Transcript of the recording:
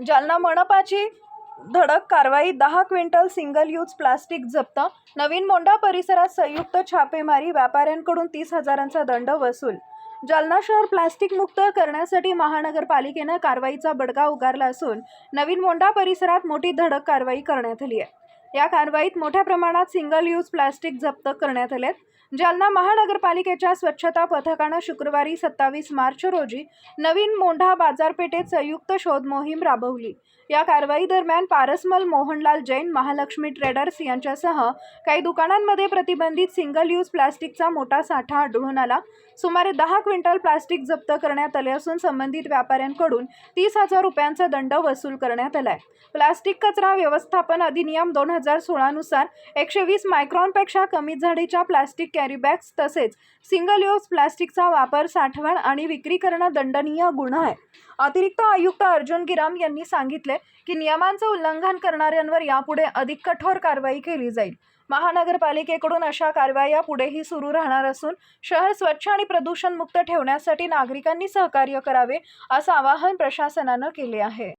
जालना मनपाची धडक कारवाई, 10 quintal single use plastic जप्त। नवीन मोंढा परिसरात संयुक्त छापेमारी, व्यापाऱ्यांकडून 30,000चा दंड वसूल। जालना शहर प्लास्टिक मुक्त करण्यासाठी महानगरपालिकेने कारवाईचा बडगा उगारला असून नवीन मोंढा परिसरात मोठी धडक कारवाई करण्यात आली आहे। या कारवाईत मोठ्या प्रमाणात सिंगल यूज प्लास्टिक जप्त करण्यात आले। जालना महानगरपालिकेच्या स्वच्छता पथकाने शुक्रवारी 27 मार्च रोजी नवीन मोंढा बाजारपेठेत संयुक्त शोध मोहीम राबवली। या कारवाई दरम्यान पारसमल, मोहनलाल जैन, महालक्ष्मी ट्रेडर्स यांच्यासह काही दुकानांमध्ये प्रतिबंधित सिंगल यूज प्लास्टिकचा मोठा साठा आढळून आला। सुमारे 10 क्विंटल प्लास्टिक जप्त करण्यात आले असून संबंधित व्यापाऱ्यांकडून 30,000 रुपयांचा दंड वसूल करण्यात आलाय। प्लास्टिक कचरा व्यवस्थापन अधिनियम 2016 नुसार 120 मायक्रॉनपेक्षा कमी जाडीच्या प्लास्टिक कॅरी बॅग्स तसेच सिंगल यूज प्लास्टिकचा वापर, साठवण आणि विक्री करणं दंडनीय गुन्हा आहे। अतिरिक्त आयुक्त अर्जुन गिराम यांनी सांगितले की नियमांचं उल्लंघन करणाऱ्यांवर यापुढे अधिक कठोर कारवाई केली जाईल। महानगरपालिकेकडून अशा कारवाया पुढेही सुरू राहणार असून शहर स्वच्छ आणि प्रदूषण मुक्त ठेवण्यासाठी नागरिकांनी सहकार्य करावे असं आवाहन प्रशासनानं केले आहे।